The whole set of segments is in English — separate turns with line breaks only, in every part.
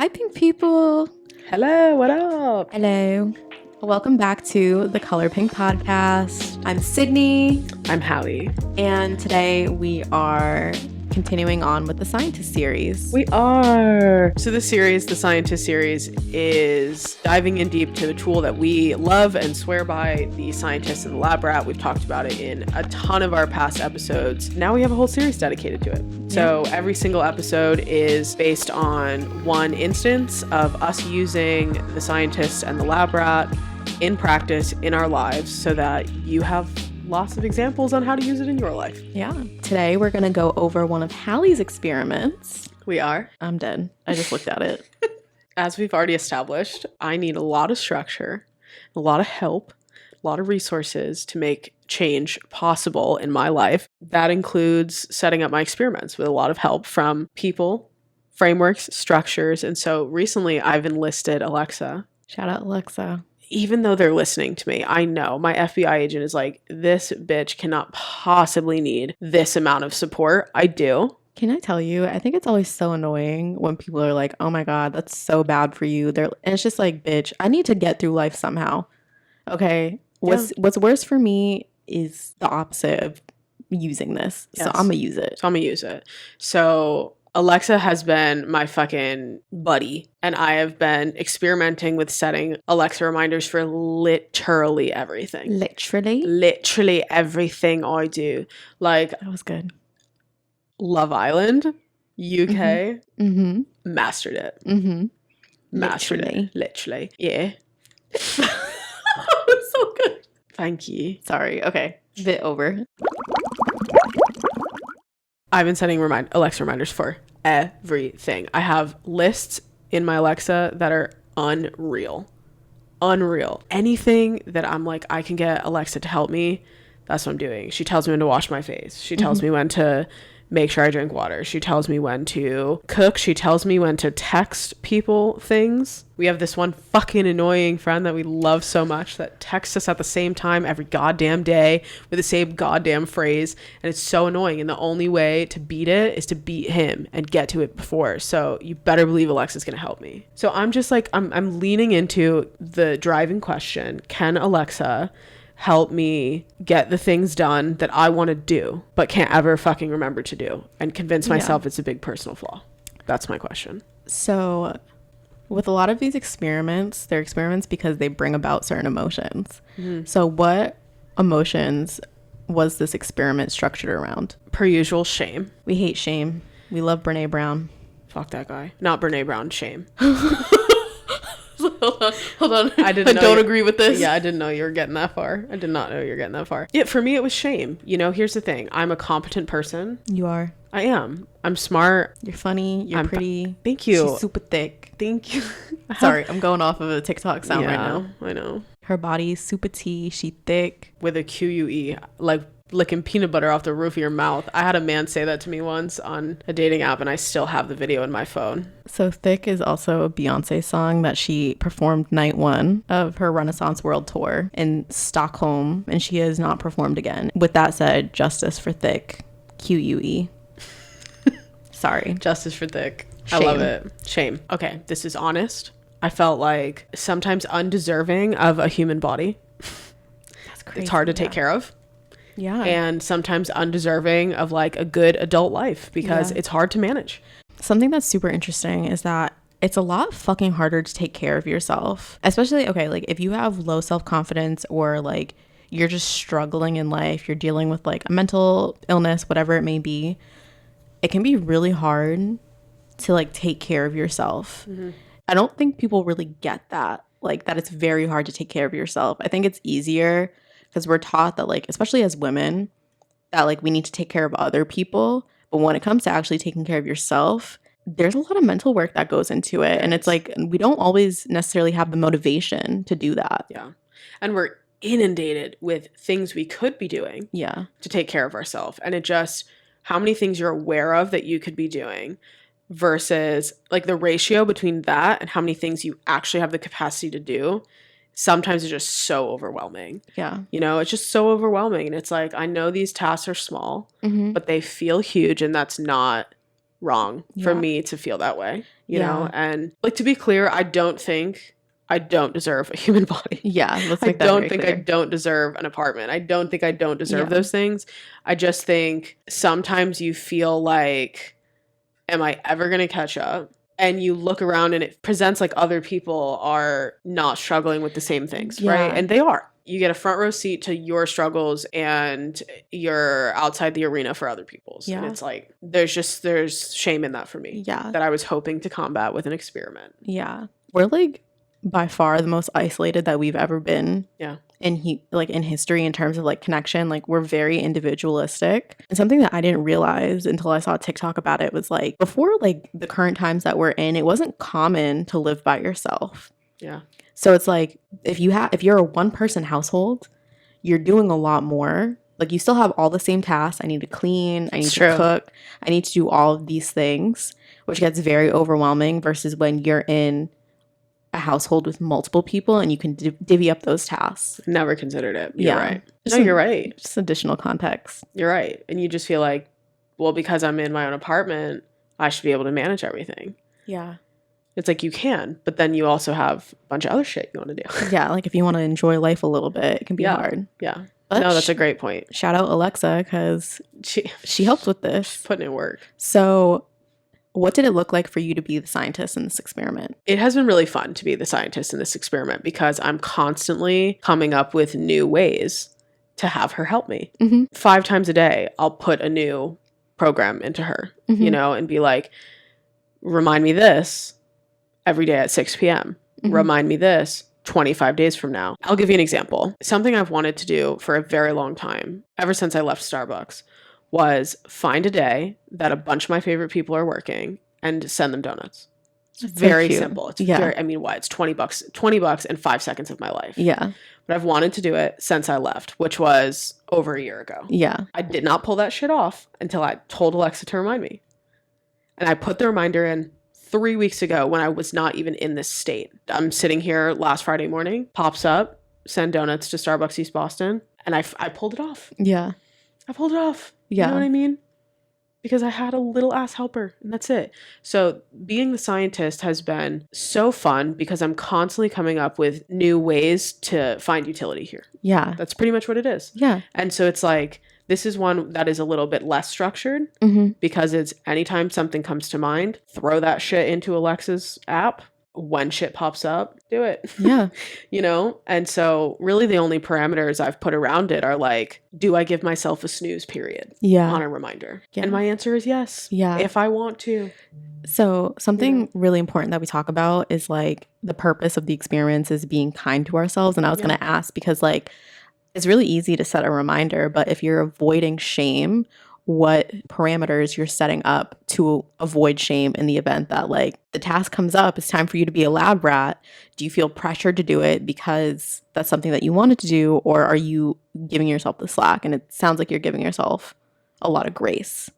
Hi, pink people.
Hello, what up?
Hello. Welcome back to the Color Pink Podcast. I'm Sydney.
I'm Halle.
And today we are continuing on with the Scientist series.
We are. So this series, the Scientist series, is diving in deep to the tool that we love and swear by, the Scientist and the Lab Rat. We've talked about it in a ton of our past episodes. Now we have a whole series dedicated to it. So every single episode is based on one instance of us using the Scientist and the Lab Rat in practice in our lives so that you have lots of examples on how to use it in your life.
Yeah. Today we're going to go over one of Halle's experiments.
We are.
I'm dead. I just looked at it.
As we've already established, I need a lot of structure, a lot of help, a lot of resources to make change possible in my life. That includes setting up my experiments with a lot of help from people, frameworks, structures. And so recently I've enlisted Alexa.
Shout out Alexa.
Even though they're listening to me, I know my FBI agent is like, this bitch cannot possibly need this amount of support. I do.
Can I tell you, I think it's always so annoying when people are like, oh my God, that's so bad for you. And it's just like, bitch, I need to get through life somehow. Okay. What's worse for me is the opposite of using this. Yes. So I'm going to use it.
So Alexa has been my fucking buddy, and I have been experimenting with setting Alexa reminders for literally everything. Literally everything I do. Like,
that was good.
Love Island, UK, mastered it. Mastered it. Literally. Yeah.
That was so good.
Thank you.
Sorry. Okay. Bit over.
I've been setting Alexa reminders for everything. I have lists in my Alexa that are unreal. Anything that I'm like, I can get Alexa to help me, that's what I'm doing. She tells me when to wash my face. She tells me when to make sure I drink water. She tells me when to cook. She tells me when to text people things. We have this one fucking annoying friend that we love so much that texts us at the same time every goddamn day with the same goddamn phrase. And it's so annoying. And the only way to beat it is to beat him and get to it before. So you better believe Alexa's going to help me. So I'm just like, I'm leaning into the driving question. Can Alexa help me get the things done that I want to do, but can't ever fucking remember to do, and convince myself it's a big personal flaw? That's my question.
So with a lot of these experiments, they're experiments because they bring about certain emotions. So what emotions was this experiment structured around?
Per usual, shame.
We hate shame. We love Brene Brown.
Fuck that guy. Not Brene Brown, shame.
Hold on. I don't agree with this.
Yeah, I didn't know you were getting that far. I did not know you were getting that far. Yeah, for me, it was shame. You know, here's the thing. I'm a competent person.
You are.
I am. I'm smart.
You're funny. You're pretty.
Thank you.
She's super thick.
Thank you.
Sorry, I'm going off of a TikTok sound right now.
I know.
Her body's super T. She thick.
With a QUE. Like licking peanut butter off the roof of your mouth. I had a man say that to me once on a dating app, and I still have the video in my phone.
So Thick is also a Beyonce song that she performed night one of her Renaissance World Tour in Stockholm, and she has not performed again. With that said, justice for Thick. QUE. Sorry.
Justice for Thick.
Shame.
I love it. Shame. Okay, this is honest. I felt like sometimes undeserving of a human body.
That's crazy.
It's hard to take care of.
Yeah.
And sometimes undeserving of like a good adult life because it's hard to manage.
Something that's super interesting is that it's a lot fucking harder to take care of yourself. Especially, okay, like if you have low self-confidence or like you're just struggling in life, you're dealing with like a mental illness, whatever it may be, it can be really hard to like take care of yourself. I don't think people really get that, like that it's very hard to take care of yourself. I think it's easier because we're taught that, like, especially as women, that, like, we need to take care of other people. But when it comes to actually taking care of yourself, there's a lot of mental work that goes into it. And it's like, we don't always necessarily have the motivation to do that.
Yeah. And we're inundated with things we could be doing to take care of ourselves. And it just, how many things you're aware of that you could be doing versus, like, the ratio between that and how many things you actually have the capacity to do sometimes it's just so overwhelming.
Yeah.
You know, it's just so overwhelming. And it's like, I know these tasks are small, but they feel huge, and that's not wrong for me to feel that way, you know? And like, to be clear, I don't deserve a human body.
Yeah, let's
I
make that
don't
very
think
clear.
I don't deserve an apartment. I don't think I don't deserve those things. I just think sometimes you feel like, am I ever going to catch up? And you look around and it presents like other people are not struggling with the same things, right? And they are. You get a front row seat to your struggles and you're outside the arena for other people's. And it's like, there's shame in that for me.
Yeah.
That I was hoping to combat with an experiment.
Yeah. We're like by far the most isolated that we've ever been.
Yeah.
In history, in terms of like connection. Like, we're very individualistic. And something that I didn't realize until I saw TikTok about it was like, before like the current times that we're in, it wasn't common to live by yourself.
Yeah.
So it's like, if you're a one person household, you're doing a lot more. Like, you still have all the same tasks. I need to clean, I need to cook, I need to do all of these things, which gets very overwhelming versus when you're in a household with multiple people and you can divvy up those tasks.
Never considered it. You're right.
You're
right.
Just additional context.
You're right. And you just feel like, well, because I'm in my own apartment, I should be able to manage everything.
Yeah.
It's like, you can, but then you also have a bunch of other shit you want to do.
Yeah, like if you want to enjoy life a little bit, it can be hard.
Yeah.
But
no, that's a great point.
Shout out Alexa, because she helped with this.
She's putting in work.
So what did it look like for you to be the scientist in this experiment?
It has been really fun to be the scientist in this experiment because I'm constantly coming up with new ways to have her help me. 5 times a day, I'll put a new program into her, you know, and be like, remind me this every day at 6 p.m. Remind me this 25 days from now. I'll give you an example. Something I've wanted to do for a very long time, ever since I left Starbucks, was find a day that a bunch of my favorite people are working and send them donuts. It's very simple. It's very, I mean, what? It's $20 and 5 seconds of my life.
Yeah.
But I've wanted to do it since I left, which was over a year ago.
Yeah.
I did not pull that shit off until I told Alexa to remind me. And I put the reminder in 3 weeks ago when I was not even in this state. I'm sitting here last Friday morning, pops up, send donuts to Starbucks East Boston, and I pulled it off.
Yeah.
I pulled it off.
Yeah.
You know what I mean? Because I had a little ass helper and that's it. So being the scientist has been so fun because I'm constantly coming up with new ways to find utility here.
Yeah.
That's pretty much what it is.
Yeah.
And so it's like, this is one that is a little bit less structured because it's anytime something comes to mind, throw that shit into Alexa's app. When shit pops up, do it.
Yeah.
You know? And so really the only parameters I've put around it are like, do I give myself a snooze period on a reminder? Yeah. And my answer is yes.
Yeah.
If I want to.
So something really important that we talk about is like the purpose of the experiments is being kind to ourselves. And I was going to ask because like, it's really easy to set a reminder, but if you're avoiding shame, what parameters you're setting up to avoid shame in the event that like the task comes up, it's time for you to be a lab rat. Do you feel pressured to do it because that's something that you wanted to do, or are you giving yourself the slack? And it sounds like you're giving yourself a lot of grace.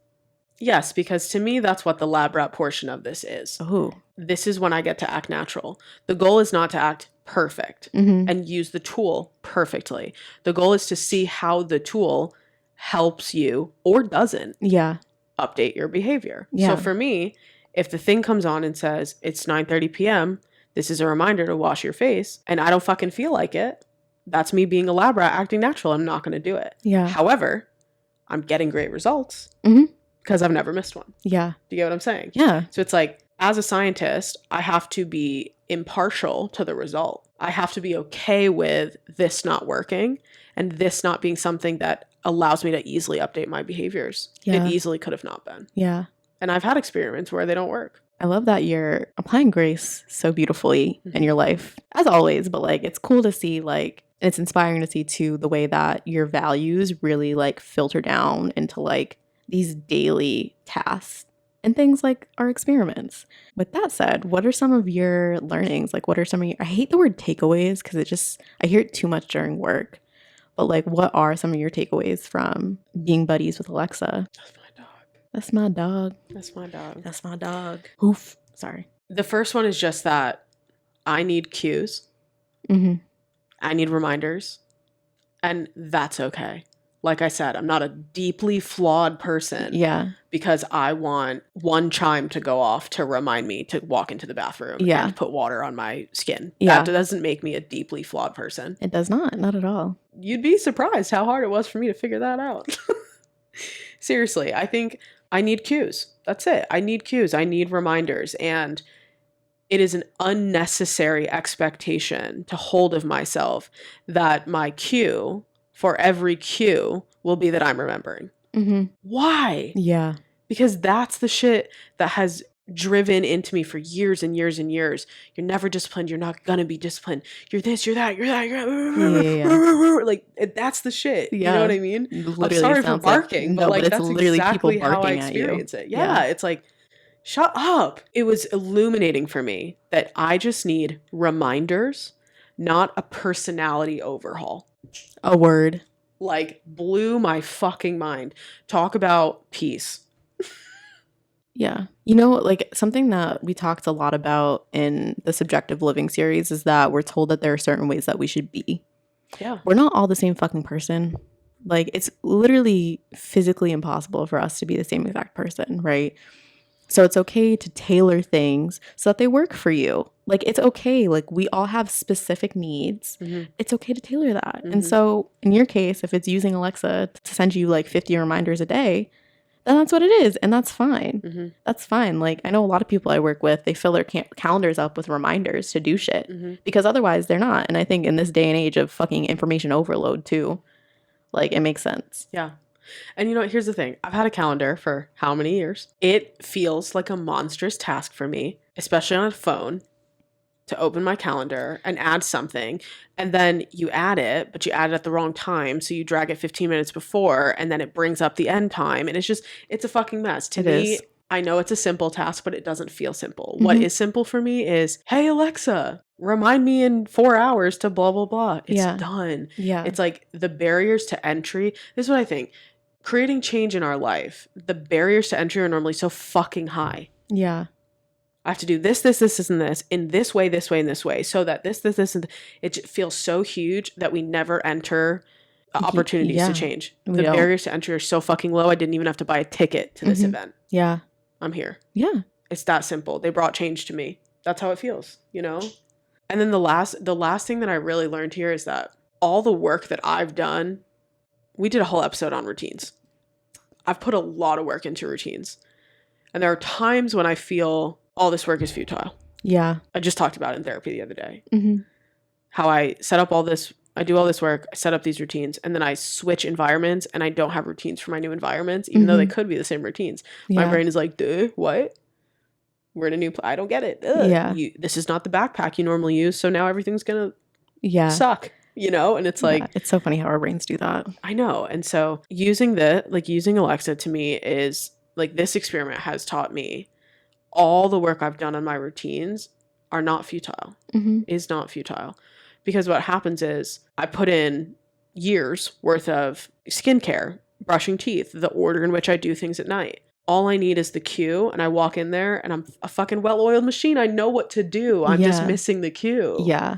Yes, because to me, that's what the lab rat portion of this is.
Oh.
This is when I get to act natural. The goal is not to act perfect and use the tool perfectly. The goal is to see how the tool helps you or doesn't update your behavior. So for me, if the thing comes on and says it's 9:30 p.m., this is a reminder to wash your face, and I don't fucking feel like it, that's me being a lab rat acting natural. I'm not going to do it.
Yeah.
However, I'm getting great results because I've never missed one.
Yeah.
Do you get what I'm saying?
Yeah.
So it's like, as a scientist, I have to be impartial to the result. I have to be okay with this not working and this not being something that allows me to easily update my behaviors.
Yeah.
It easily could have not been.
Yeah.
And I've had experiments where they don't work.
I love that you're applying grace so beautifully in your life, as always, but like it's cool to see, like, and it's inspiring to see too the way that your values really like filter down into like these daily tasks and things like our experiments. With that said, what are some of your learnings? Like, what are some of your, I hate the word takeaways because it just, I hear it too much during work. But like, what are some of your takeaways from being buddies with Alexa? That's my dog.
That's my dog.
That's my dog. Oof. Sorry.
The first one is just that I need cues. I need reminders. And that's okay. Like I said, I'm not a deeply flawed person.
Yeah.
Because I want one chime to go off to remind me to walk into the bathroom
Yeah.
and put water on my skin.
Yeah.
That doesn't make me a deeply flawed person.
It does not at all.
You'd be surprised how hard it was for me to figure that out. Seriously, I think I need cues. That's it. I need cues. I need reminders. And it is an unnecessary expectation to hold of myself that my cue for every cue will be that I'm remembering.
Mm-hmm.
Why?
Yeah.
Because that's the shit that has driven into me for years and years and years. You're never disciplined. You're not gonna be disciplined. You're this, you're that, you're that, you're that. Like, that's the shit.
Yeah.
You know what I mean?
Literally,
I'm sorry for barking,
like,
but
no,
like
but it's
that's
literally
exactly
people
how I
barking at you.
experience it. Yeah, it's like, shut up. It was illuminating for me that I just need reminders, not a personality overhaul.
A word.
Like, blew my fucking mind. Talk about peace.
Yeah. You know, like something that we talked a lot about in the Subjective Living series is that we're told that there are certain ways that we should be.
Yeah.
We're not all the same fucking person. Like, it's literally physically impossible for us to be the same exact person, right? So it's okay to tailor things so that they work for you. Like, it's okay. Like, we all have specific needs.
Mm-hmm.
It's okay to tailor that.
Mm-hmm.
And so in your case, if it's using Alexa to send you like 50 reminders a day, then that's what it is. And that's fine.
Mm-hmm.
That's fine. Like, I know a lot of people I work with, they fill their calendars up with reminders to do shit because otherwise they're not. And I think in this day and age of fucking information overload too, like, it makes sense.
Yeah. And you know what? Here's the thing. I've had a calendar for how many years? It feels like a monstrous task for me, especially on a phone, to open my calendar and add something. And then you add it, but you add it at the wrong time. So you drag it 15 minutes before, and then it brings up the end time. And it's a fucking mess. To me, I know it's a simple task, but it doesn't feel simple. What is simple for me is, hey, Alexa, remind me in 4 hours to blah, blah, blah. It's done.
Yeah.
It's like the barriers to entry. This is what I think. Creating change in our life, the barriers to entry are normally so fucking high.
Yeah.
I have to do this, and this in this way, and this way, so that this, and it feels so huge that we never enter opportunities to change. The barriers to entry are so fucking low. I didn't even have to buy a ticket to this event.
Yeah.
I'm here.
Yeah.
It's that simple. They brought change to me. That's how it feels, you know? And then the last thing that I really learned here is that all the work that I've done, we did a whole episode on routines. I've put a lot of work into routines. And there are times when I feel all this work is futile.
Yeah.
I just talked about it in therapy the other day.
Mm-hmm.
How I set up all this, I do all this work, I set up these routines, and then I switch environments and I don't have routines for my new environments, even though they could be the same routines. Yeah. My brain is like, duh, what? We're in a new I don't get it. Ugh. Yeah. This is not the backpack you normally use, so now everything's going to suck, you know? And it's like...
it's so funny how our brains do that.
I know. And so using Alexa to me is, like, this experiment has taught me all the work I've done on my routines are not futile, is not futile. Because what happens is I put in years worth of skincare, brushing teeth, the order in which I do things at night. All I need is the cue, and I walk in there and I'm a fucking well-oiled machine. I know what to do. I'm just missing the cue.
Yeah.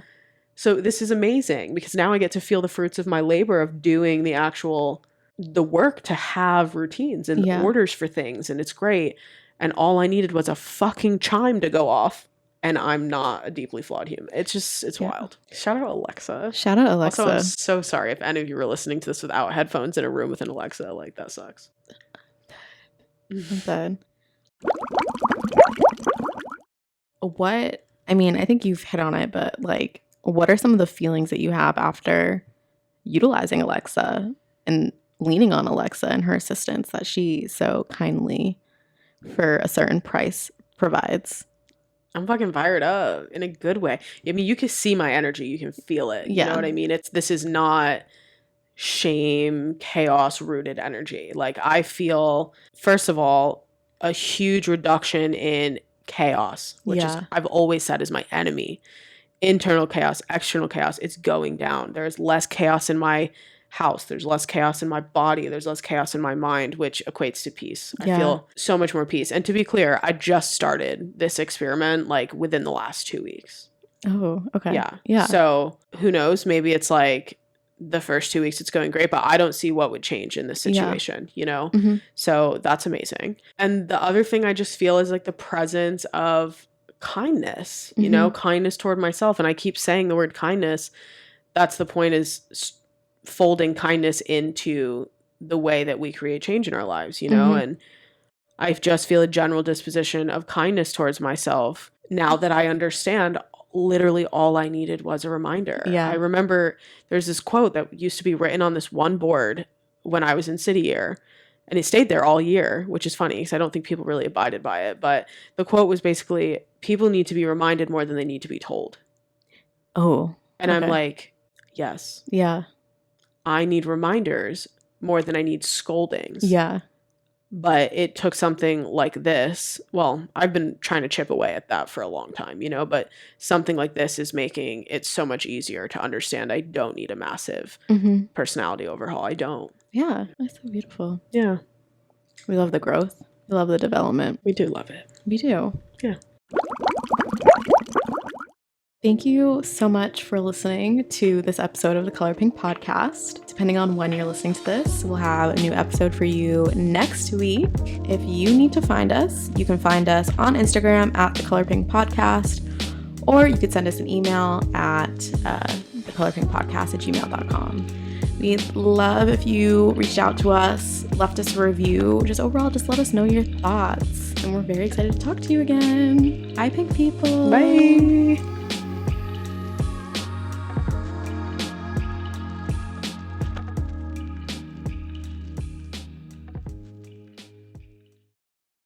So this is amazing because now I get to feel the fruits of my labor of doing the work to have routines and orders for things. And it's great. And all I needed was a fucking chime to go off. And I'm not a deeply flawed human. It's wild. Shout out Alexa.
Shout out Alexa.
Also, I'm so sorry if any of you were listening to this without headphones in a room with an Alexa. Like, that sucks.
I'm dead. I think you've hit on it, but like, what are some of the feelings that you have after utilizing Alexa and leaning on Alexa and her assistance that she so kindly, for a certain price, provides?
I'm fucking fired up in a good way. I mean, you can see my energy. You can feel it. You know what I mean? This is not shame, chaos rooted energy. Like, I feel, first of all, a huge reduction in chaos, which is, I've always said, is my enemy. Internal chaos, external chaos, it's going down. There's less chaos in my house. There's less chaos in my body. There's less chaos in my mind, which equates to peace. I feel so much more peace. And to be clear, I just started this experiment like within the last 2 weeks.
Oh, okay.
Yeah. So who knows? Maybe it's like the first 2 weeks it's going great, but I don't see what would change in this situation, you know? So that's amazing. And the other thing I just feel is like the presence of kindness, you know, kindness toward myself. And I keep saying the word kindness. That's the point, is folding kindness into the way that we create change in our lives, you know? And I just feel a general disposition of kindness towards myself now that I understand literally all I needed was a reminder. I remember there's this quote that used to be written on this one board when I was in city year, and it stayed there all year, which is funny because I don't think people really abided by it. But the quote was basically, people need to be reminded more than they need to be told.
Oh.
And I'm like, yes.
Yeah.
I need reminders more than I need scoldings.
Yeah.
But it took something like this. Well, I've been trying to chip away at that for a long time, you know, but something like this is making it so much easier to understand I don't need a massive personality overhaul. I don't.
Yeah. That's so beautiful.
Yeah.
We love the growth. We love the development.
We do love it.
We do.
Yeah.
Thank you so much for listening to this episode of the Color Pink podcast. Depending on when you're listening to this, we'll have a new episode for you next week. If you need to find us, you can find us on Instagram at the Color Pink podcast, or you could send us an email at thecolorpinkpodcast@gmail.com. We'd love if you reached out to us, left us a review, just overall, just let us know your thoughts. And we're very excited to talk to you again. Bye, pink people.
Bye.